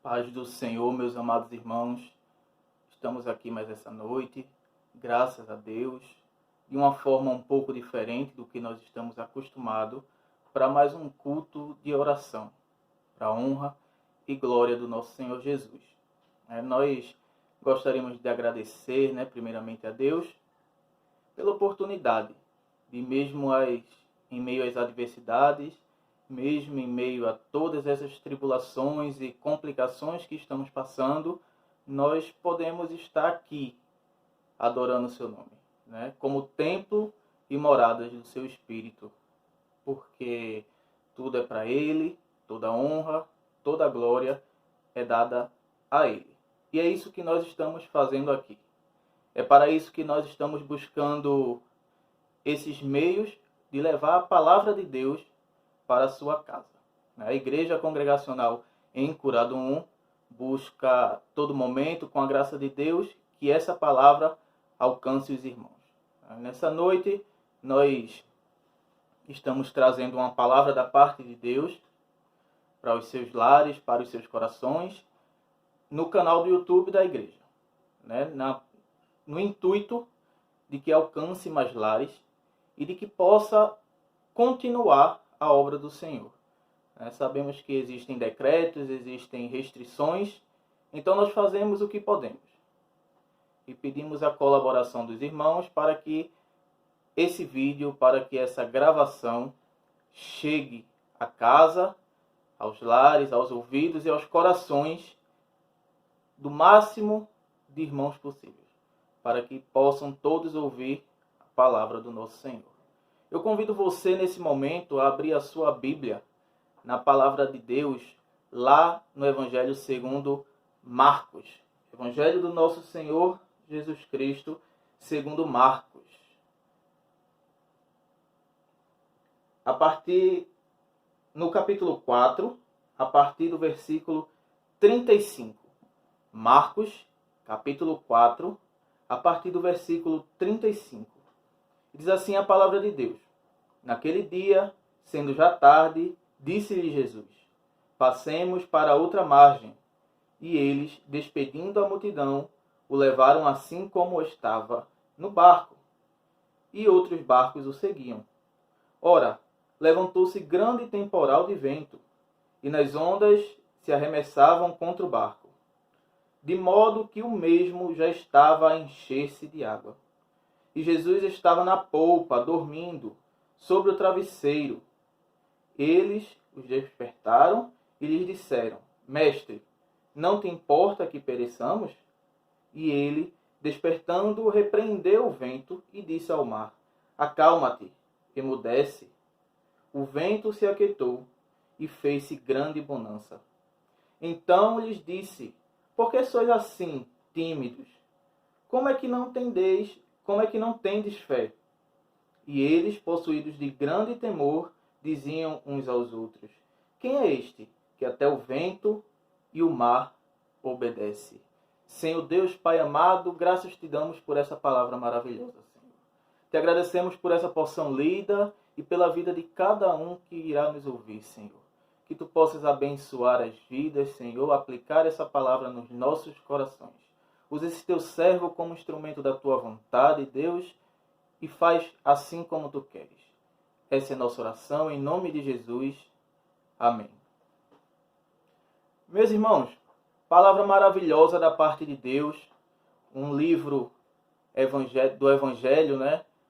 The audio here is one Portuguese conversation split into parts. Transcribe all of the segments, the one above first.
Paz do Senhor, meus amados irmãos, estamos aqui mais essa noite, graças a Deus, de uma forma um pouco diferente do que nós estamos acostumados, para mais um culto de oração, para a honra e glória do nosso Senhor Jesus. Nós gostaríamos de agradecer, primeiramente a Deus, pela oportunidade de mesmo em meio às adversidades, mesmo em meio a todas essas tribulações e complicações que estamos passando, nós podemos estar aqui adorando o seu nome, como templo e moradas do seu Espírito, porque tudo é para Ele, toda honra, toda glória é dada a Ele. E é isso que nós estamos fazendo aqui. É para isso que nós estamos buscando esses meios de levar a palavra de Deus para a sua casa. A Igreja Congregacional em Curadum busca a todo momento, com a graça de Deus, que essa palavra alcance os irmãos. Nessa noite, nós estamos trazendo uma palavra da parte de Deus para os seus lares, para os seus corações, no canal do YouTube da Igreja, no intuito de que alcance mais lares e de que possa continuar a obra do Senhor. Sabemos que existem decretos, existem restrições, então nós fazemos o que podemos. E pedimos a colaboração dos irmãos para que esse vídeo, para que essa gravação chegue à casa, aos lares, aos ouvidos e aos corações do máximo de irmãos possíveis, para que possam todos ouvir a palavra do nosso Senhor. Eu convido você nesse momento a abrir a sua Bíblia na palavra de Deus, lá no Evangelho segundo Marcos. Evangelho do nosso Senhor Jesus Cristo segundo Marcos. No capítulo 4, a partir do versículo 35. Marcos, capítulo 4, a partir do versículo 35. Diz assim a palavra de Deus: Naquele dia, sendo já tarde, disse-lhe Jesus: Passemos para outra margem. E eles, despedindo a multidão, o levaram assim como estava, no barco. E outros barcos o seguiam. Ora, levantou-se grande temporal de vento, e nas ondas se arremessavam contra o barco, de modo que o mesmo já estava a encher-se de água. E Jesus estava na polpa, dormindo, sobre o travesseiro. Eles os despertaram e lhes disseram: Mestre, não te importa que pereçamos? E ele, despertando, repreendeu o vento e disse ao mar: Acalma-te, emudece. O vento se aquietou e fez-se grande bonança. Então lhes disse: Por que sois assim, tímidos? Como é que não tendes fé? E eles, possuídos de grande temor, diziam uns aos outros: Quem é este que até o vento e o mar obedece? Senhor Deus, Pai amado, graças te damos por essa palavra maravilhosa, Senhor. Te agradecemos por essa porção lida e pela vida de cada um que irá nos ouvir, Senhor. Que tu possas abençoar as vidas, Senhor, aplicar essa palavra nos nossos corações. Usa esse teu servo como instrumento da tua vontade, Deus, e faz assim como tu queres. Essa é a nossa oração, em nome de Jesus. Amém. Meus irmãos, palavra maravilhosa da parte de Deus, um livro do Evangelho,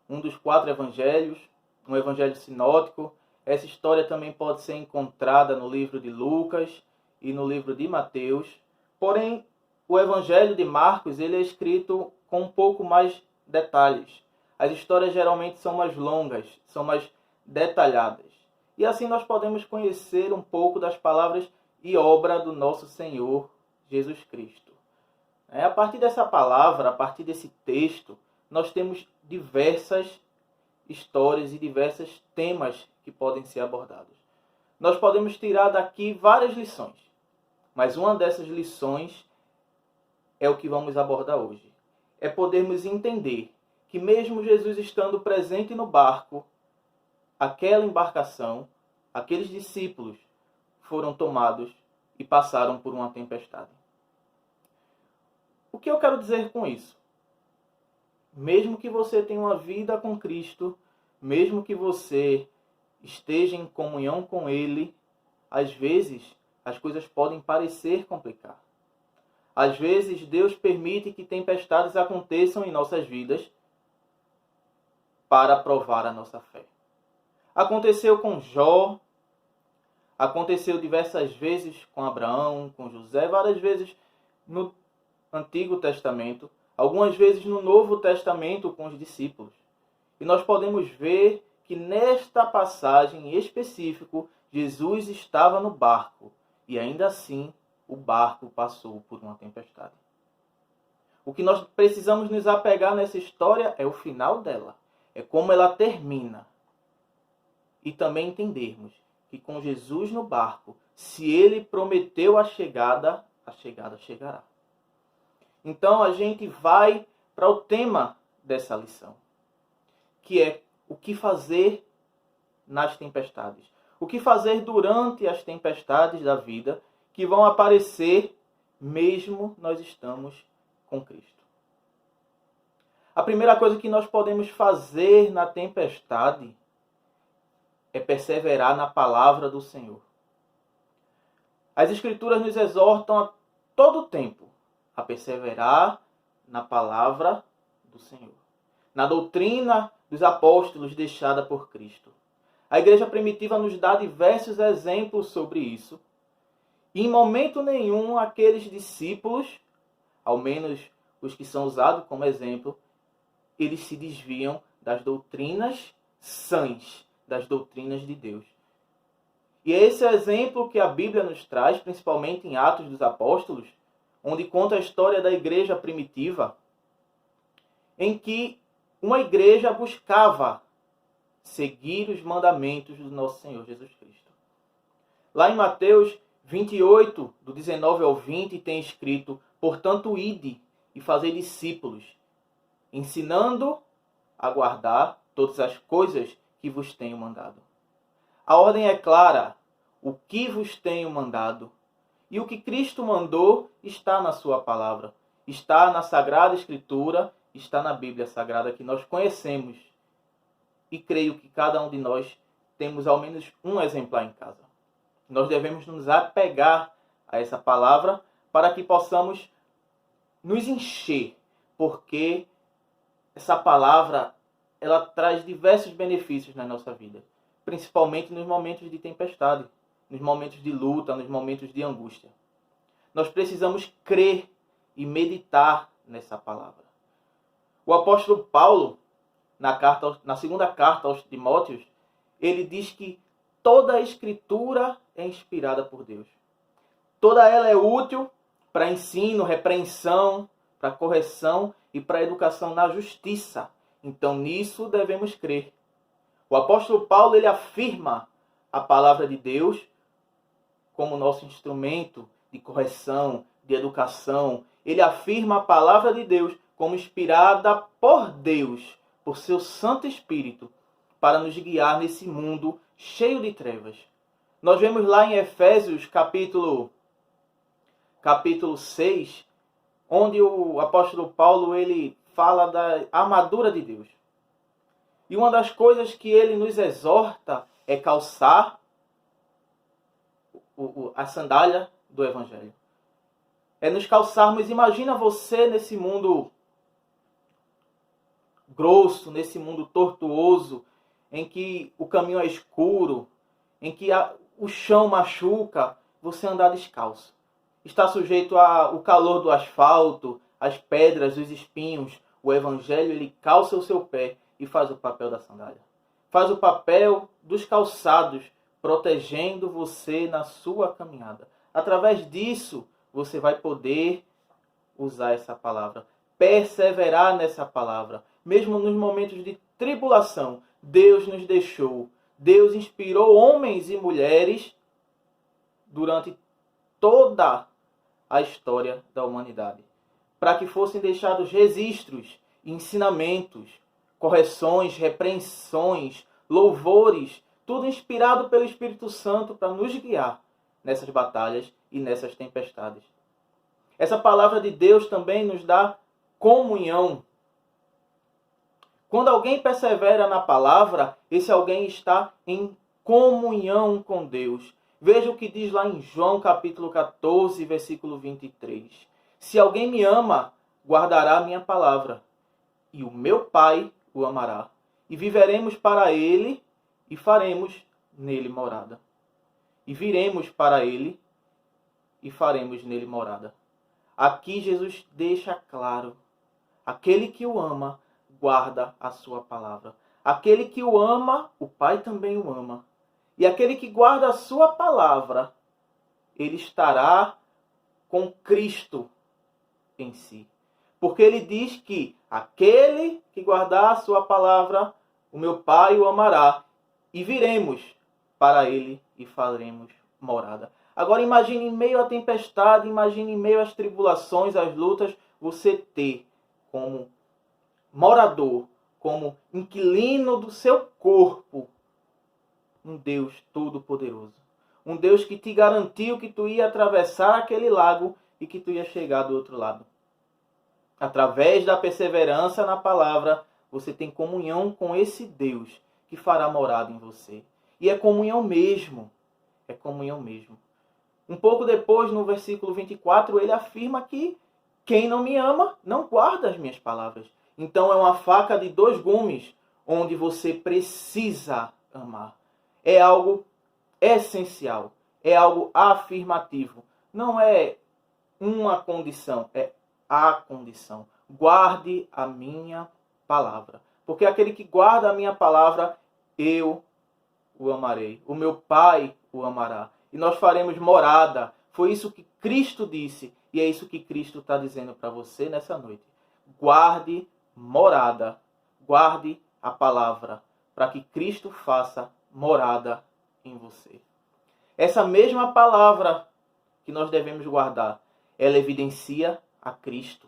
um dos 4 Evangelhos, um Evangelho sinótico. Essa história também pode ser encontrada no livro de Lucas e no livro de Mateus. Porém, o Evangelho de Marcos ele é escrito com um pouco mais detalhes. As histórias geralmente são mais longas, são mais detalhadas. E assim nós podemos conhecer um pouco das palavras e obra do nosso Senhor Jesus Cristo. A partir dessa palavra, a partir desse texto, nós temos diversas histórias e diversos temas que podem ser abordados. Nós podemos tirar daqui várias lições, mas uma dessas lições é o que vamos abordar hoje. É podermos entender que mesmo Jesus estando presente no barco, aquela embarcação, aqueles discípulos foram tomados e passaram por uma tempestade. O que eu quero dizer com isso? Mesmo que você tenha uma vida com Cristo, mesmo que você esteja em comunhão com Ele, às vezes as coisas podem parecer complicar. Às vezes Deus permite que tempestades aconteçam em nossas vidas para provar a nossa fé. Aconteceu com Jó, aconteceu diversas vezes com Abraão, com José, várias vezes no Antigo Testamento, algumas vezes no Novo Testamento com os discípulos. E nós podemos ver que nesta passagem em específico, Jesus estava no barco e ainda assim o barco passou por uma tempestade. O que nós precisamos nos apegar nessa história é o final dela, é como ela termina. E também entendermos que com Jesus no barco, se ele prometeu a chegada chegará. Então a gente vai para o tema dessa lição, que é o que fazer nas tempestades. O que fazer durante as tempestades da vida que vão aparecer mesmo nós estamos com Cristo. A primeira coisa que nós podemos fazer na tempestade é perseverar na palavra do Senhor. As Escrituras nos exortam a todo tempo a perseverar na palavra do Senhor, na doutrina dos apóstolos deixada por Cristo. A igreja primitiva nos dá diversos exemplos sobre isso. E em momento nenhum aqueles discípulos, ao menos os que são usados como exemplo, eles se desviam das doutrinas sãs, das doutrinas de Deus. E esse é o exemplo que a Bíblia nos traz, principalmente em Atos dos Apóstolos, onde conta a história da igreja primitiva, em que uma igreja buscava seguir os mandamentos do nosso Senhor Jesus Cristo. Lá em Mateus 28, do 19 ao 20, tem escrito: portanto, ide e fazei discípulos, ensinando a guardar todas as coisas que vos tenho mandado. A ordem é clara: o que vos tenho mandado. E o que Cristo mandou está na sua palavra, está na Sagrada Escritura, está na Bíblia Sagrada que nós conhecemos. E creio que cada um de nós temos ao menos um exemplar em casa. Nós devemos nos apegar a essa palavra para que possamos nos encher, porque essa palavra ela traz diversos benefícios na nossa vida, principalmente nos momentos de tempestade, nos momentos de luta, nos momentos de angústia. Nós precisamos crer e meditar nessa palavra. O apóstolo Paulo, na segunda carta aos Timóteos, ele diz que toda a Escritura é inspirada por Deus. Toda ela é útil para ensino, repreensão, para correção e para educação na justiça. Então nisso devemos crer. O apóstolo Paulo ele afirma a palavra de Deus como nosso instrumento de correção, de educação. Ele afirma a palavra de Deus como inspirada por Deus, por seu Santo Espírito, para nos guiar nesse mundo cheio de trevas. Nós vemos lá em Efésios capítulo 6, onde o apóstolo Paulo ele fala da armadura de Deus. E uma das coisas que ele nos exorta é calçar a sandália do Evangelho. É nos calçarmos. Imagina você nesse mundo grosso, nesse mundo tortuoso, em que o caminho é escuro, em que o chão machuca, você andar descalço. Está sujeito ao calor do asfalto, as pedras, os espinhos. O Evangelho ele calça o seu pé e faz o papel da sandália. Faz o papel dos calçados, protegendo você na sua caminhada. Através disso, você vai poder usar essa palavra, perseverar nessa palavra. Mesmo nos momentos de tribulação, Deus nos deixou. Deus inspirou homens e mulheres durante toda a história da humanidade, para que fossem deixados registros, ensinamentos, correções, repreensões, louvores, tudo inspirado pelo Espírito Santo para nos guiar nessas batalhas e nessas tempestades. Essa palavra de Deus também nos dá comunhão. Quando alguém persevera na palavra, esse alguém está em comunhão com Deus. Veja o que diz lá em João capítulo 14, versículo 23. Se alguém me ama, guardará a minha palavra, e o meu Pai o amará. E viveremos para ele e faremos nele morada. E viremos para ele e faremos nele morada. Aqui Jesus deixa claro, aquele que o ama, guarda a sua palavra. Aquele que o ama, o Pai também o ama. E aquele que guarda a sua palavra, ele estará com Cristo em si. Porque ele diz que aquele que guardar a sua palavra, o meu Pai o amará. E viremos para ele e faremos morada. Agora imagine em meio à tempestade, imagine em meio às tribulações, às lutas, você ter como morador, como inquilino do seu corpo, um Deus todo-poderoso. Um Deus que te garantiu que tu ia atravessar aquele lago e que tu ia chegar do outro lado. Através da perseverança na palavra, você tem comunhão com esse Deus que fará morada em você. E é comunhão mesmo. É comunhão mesmo. Um pouco depois, no versículo 24, ele afirma que quem não me ama não guarda as minhas palavras. Então é uma faca de dois gumes, onde você precisa amar. É algo essencial, é algo afirmativo. Não é uma condição, é a condição. Guarde a minha palavra. Porque aquele que guarda a minha palavra, eu o amarei. O meu Pai o amará. E nós faremos morada. Foi isso que Cristo disse. E é isso que Cristo está dizendo para você nessa noite. Guarde morada. Guarde a palavra. Para que Cristo faça morada em você. Essa mesma palavra que nós devemos guardar, ela evidencia a Cristo.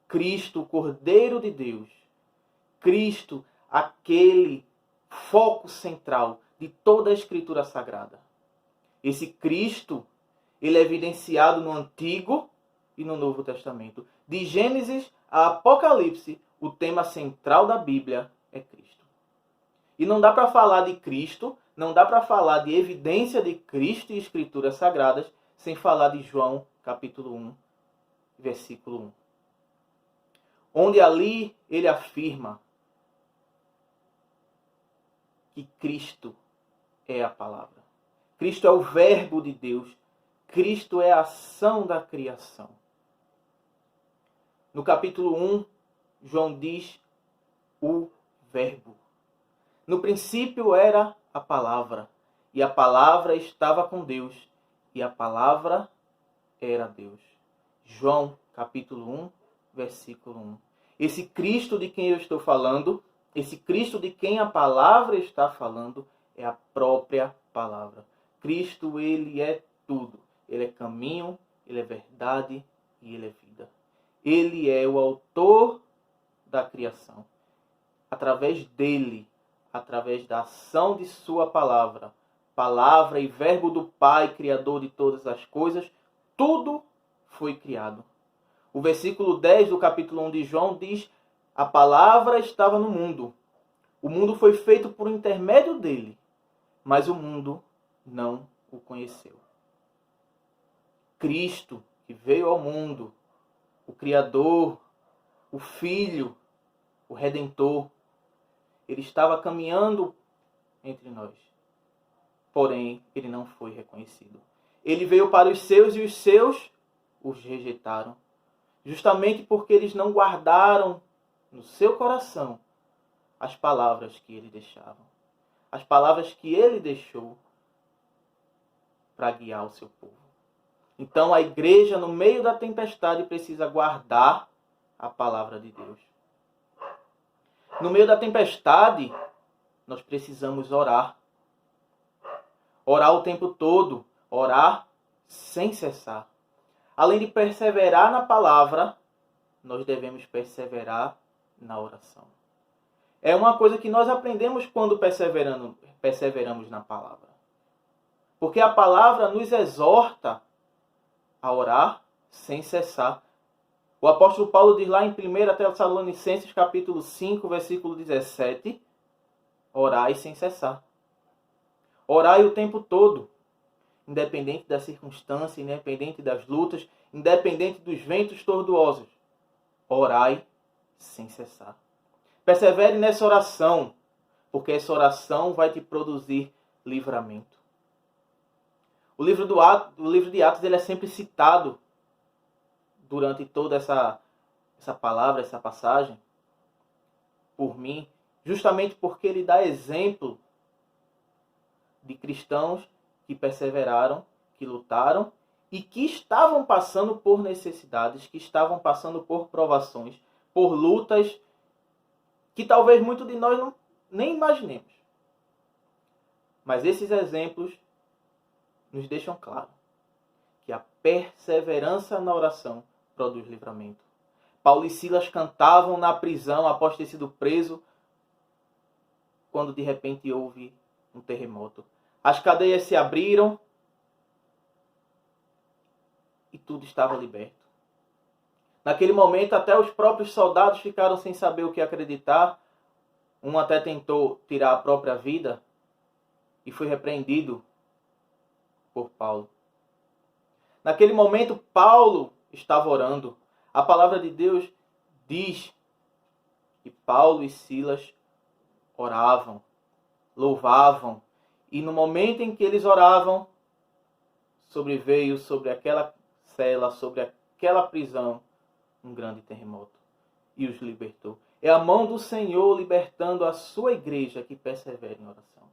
Cristo, o Cordeiro de Deus. Cristo, aquele foco central de toda a Escritura Sagrada. Esse Cristo, ele é evidenciado no Antigo e no Novo Testamento. De Gênesis a Apocalipse, o tema central da Bíblia é Cristo. E não dá para falar de Cristo, não dá para falar de evidência de Cristo e Escrituras Sagradas sem falar de João, capítulo 1, versículo 1. Onde ali ele afirma que Cristo é a palavra. Cristo é o verbo de Deus. Cristo é a ação da criação. No capítulo 1, João diz o verbo. No princípio era a palavra, e a palavra estava com Deus, e a palavra era Deus. João, capítulo 1, versículo 1. Esse Cristo de quem eu estou falando, esse Cristo de quem a palavra está falando, é a própria palavra. Cristo, ele é tudo. Ele é caminho, ele é verdade e ele é vida. Ele é o autor da criação. Através dele, através da ação de sua palavra, palavra e verbo do Pai, criador de todas as coisas, tudo foi criado. O versículo 10 do capítulo 1 de João diz: a palavra estava no mundo. O mundo foi feito por intermédio dele, mas o mundo não o conheceu. Cristo, que veio ao mundo, o Criador, o Filho, o Redentor, ele estava caminhando entre nós. Porém, ele não foi reconhecido. Ele veio para os seus e os seus os rejeitaram. Justamente porque eles não guardaram no seu coração as palavras que ele deixava. As palavras que ele deixou para guiar o seu povo. Então a igreja, no meio da tempestade, precisa guardar a palavra de Deus. No meio da tempestade, nós precisamos orar. Orar o tempo todo. Orar sem cessar. Além de perseverar na palavra, nós devemos perseverar na oração. É uma coisa que nós aprendemos quando perseveramos na palavra. Porque a palavra nos exorta a orar sem cessar. O apóstolo Paulo diz lá em 1 Tessalonicenses capítulo 5, versículo 17, orai sem cessar. Orai o tempo todo, independente da circunstância, independente das lutas, independente dos ventos tortuosos. Orai sem cessar. Persevere nessa oração, porque essa oração vai te produzir livramento. O livro de Atos ele é sempre citado durante toda essa palavra, essa passagem, por mim, justamente porque ele dá exemplo de cristãos que perseveraram, que lutaram e que estavam passando por necessidades, que estavam passando por provações, por lutas que talvez muitos de nós nem imaginemos. Mas esses exemplos nos deixam claro que a perseverança na oração produz livramento. Paulo e Silas cantavam na prisão após ter sido preso, quando de repente houve um terremoto. As cadeias se abriram e tudo estava liberto. Naquele momento, até os próprios soldados ficaram sem saber o que acreditar. Um até tentou tirar a própria vida e foi repreendido por Paulo. Naquele momento, Paulo estava orando. A palavra de Deus diz que Paulo e Silas oravam, louvavam. E no momento em que eles oravam, sobreveio sobre aquela cela, sobre aquela prisão, um grande terremoto. E os libertou. É a mão do Senhor libertando a sua igreja que persevera em oração.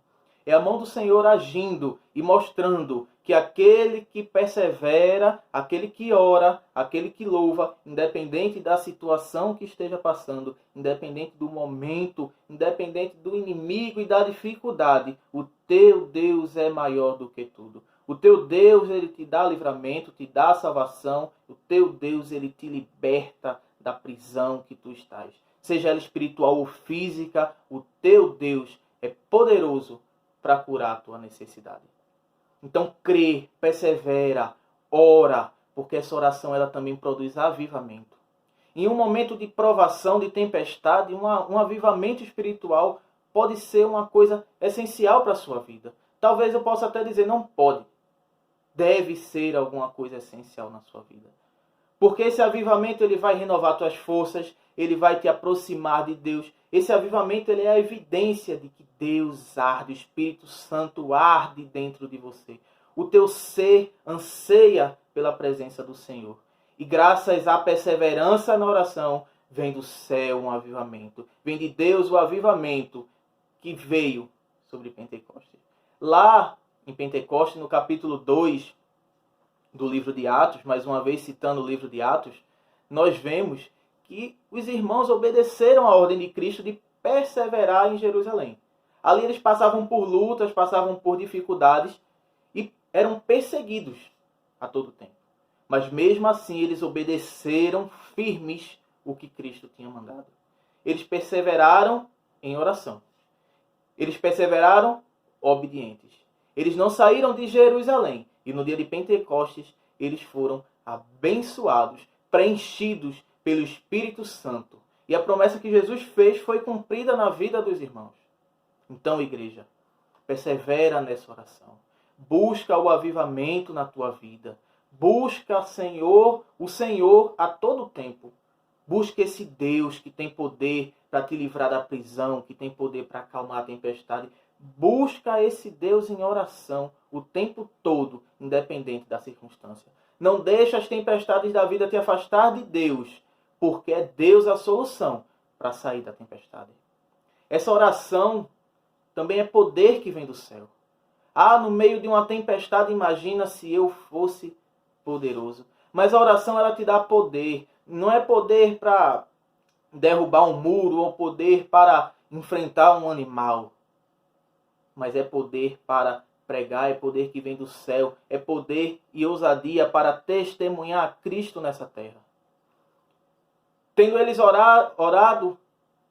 É a mão do Senhor agindo e mostrando que aquele que persevera, aquele que ora, aquele que louva, independente da situação que esteja passando, independente do momento, independente do inimigo e da dificuldade, o teu Deus é maior do que tudo. O teu Deus, ele te dá livramento, te dá salvação. O teu Deus, ele te liberta da prisão que tu estás. Seja ela espiritual ou física, o teu Deus é poderoso para curar a tua necessidade. Então crê, persevera, ora, porque essa oração ela também produz avivamento. Em um momento de provação, de tempestade, um avivamento espiritual pode ser uma coisa essencial para a sua vida. Talvez eu possa até dizer, não pode. Deve ser alguma coisa essencial na sua vida. Porque esse avivamento ele vai renovar tuas forças, ele vai te aproximar de Deus. Esse avivamento ele é a evidência de que Deus arde, o Espírito Santo arde dentro de você. O teu ser anseia pela presença do Senhor. E graças à perseverança na oração, vem do céu um avivamento. Vem de Deus o avivamento que veio sobre Pentecostes. Lá em Pentecostes, no capítulo 2 do livro de Atos, mais uma vez citando o livro de Atos, nós vemos que os irmãos obedeceram à ordem de Cristo de perseverar em Jerusalém. Ali eles passavam por lutas, passavam por dificuldades e eram perseguidos a todo tempo. Mas mesmo assim eles obedeceram firmes o que Cristo tinha mandado. Eles perseveraram em oração. Eles perseveraram obedientes. Eles não saíram de Jerusalém. E no dia de Pentecostes eles foram abençoados, preenchidos pelo Espírito Santo. E a promessa que Jesus fez foi cumprida na vida dos irmãos. Então, igreja, persevera nessa oração. Busca o avivamento na tua vida. Busca o Senhor a todo tempo. Busca esse Deus que tem poder para te livrar da prisão, que tem poder para acalmar a tempestade. Busca esse Deus em oração o tempo todo, independente da circunstância. Não deixa as tempestades da vida te afastar de Deus, porque é Deus a solução para sair da tempestade. Essa oração também é poder que vem do céu. No meio de uma tempestade, imagina se eu fosse poderoso. Mas a oração, ela te dá poder. Não é poder para derrubar um muro ou poder para enfrentar um animal. Mas é poder para pregar, é poder que vem do céu. É poder e ousadia para testemunhar a Cristo nessa terra. Tendo eles orado,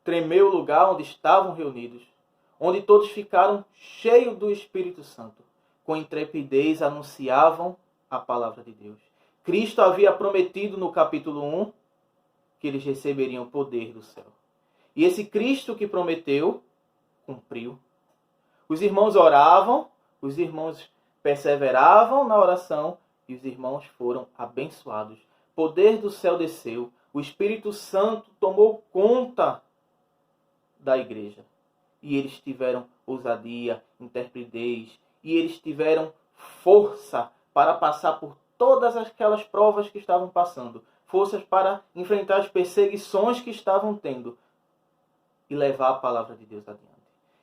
tremeu o lugar onde estavam reunidos, onde todos ficaram cheios do Espírito Santo. com intrepidez anunciavam a palavra de Deus. Cristo havia prometido no capítulo 1 que eles receberiam o poder do céu. E esse Cristo que prometeu, cumpriu. Os irmãos oravam, os irmãos perseveravam na oração e os irmãos foram abençoados. O poder do céu desceu, o Espírito Santo tomou conta da igreja. E eles tiveram ousadia, intrepidez, e eles tiveram força para passar por todas aquelas provas que estavam passando. Forças para enfrentar as perseguições que estavam tendo. E levar a palavra de Deus adiante.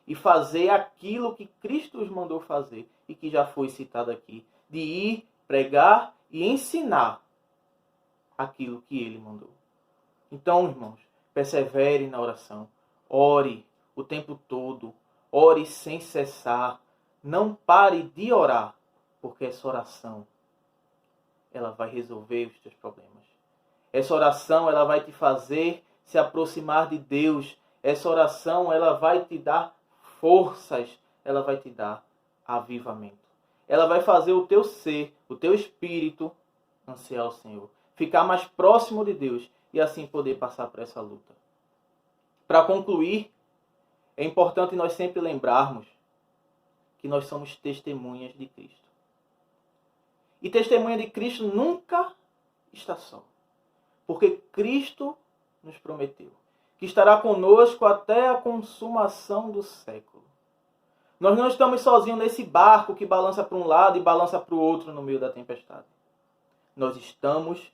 E fazer aquilo que Cristo os mandou fazer e que já foi citado aqui. De ir, pregar e ensinar aquilo que Ele mandou. Então, irmãos, persevere na oração. Ore o tempo todo. Ore sem cessar. Não pare de orar, porque essa oração ela vai resolver os teus problemas. Essa oração ela vai te fazer se aproximar de Deus. Essa oração ela vai te dar forças, ela vai te dar avivamento. Ela vai fazer o teu ser, o teu espírito ansiar o Senhor. Ficar mais próximo de Deus e assim poder passar por essa luta. Para concluir, é importante nós sempre lembrarmos que nós somos testemunhas de Cristo. E testemunha de Cristo nunca está só. Porque Cristo nos prometeu que estará conosco até a consumação do século. Nós não estamos sozinhos nesse barco que balança para um lado e balança para o outro no meio da tempestade. Nós estamos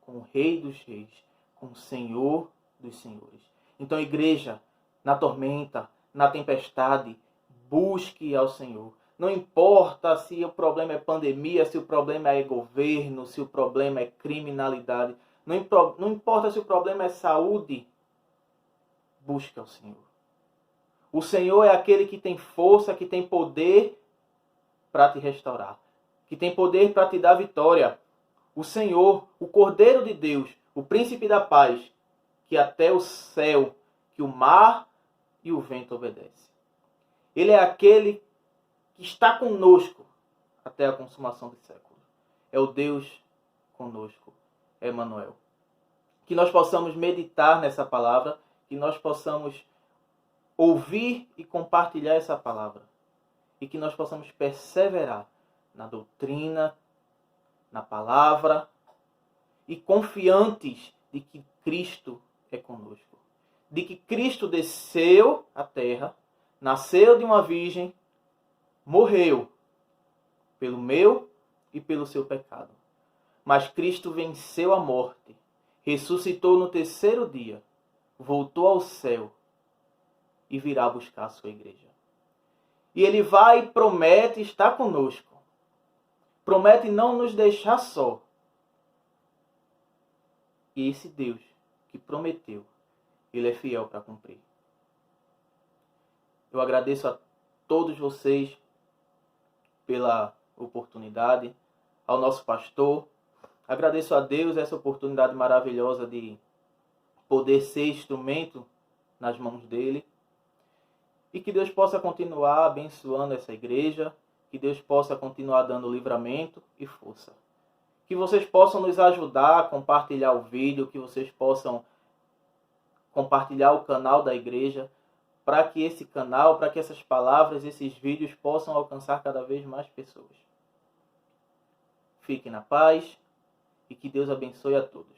com o Rei dos Reis, com o Senhor dos Senhores. Então, igreja, na tormenta, na tempestade, busque ao Senhor. Não importa se o problema é pandemia, se o problema é governo, se o problema é criminalidade. Não importa se o problema é saúde. Busque ao Senhor. O Senhor é aquele que tem força, que tem poder para te restaurar. Que tem poder para te dar vitória. O Senhor, o Cordeiro de Deus, o Príncipe da Paz, que até o céu, que o mar e o vento obedecem. Ele é aquele que está conosco até a consumação do século. É o Deus conosco, Emanuel. Que nós possamos meditar nessa palavra, que nós possamos ouvir e compartilhar essa palavra. E que nós possamos perseverar na doutrina, na palavra, e confiantes de que Cristo é conosco. De que Cristo desceu à terra, nasceu de uma virgem, morreu pelo meu e pelo seu pecado. Mas Cristo venceu a morte, ressuscitou no terceiro dia, voltou ao céu e virá buscar a sua igreja. E Ele vai e promete estar conosco. Promete não nos deixar só. E esse Deus que prometeu, Ele é fiel para cumprir. Eu agradeço a todos vocês pela oportunidade, ao nosso pastor. Agradeço a Deus essa oportunidade maravilhosa de poder ser instrumento nas mãos dele. E que Deus possa continuar abençoando essa igreja, que Deus possa continuar dando livramento e força. Que vocês possam nos ajudar a compartilhar o vídeo, que vocês possam compartilhar o canal da igreja, para que esse canal, para que essas palavras, esses vídeos possam alcançar cada vez mais pessoas. Fiquem na paz e que Deus abençoe a todos.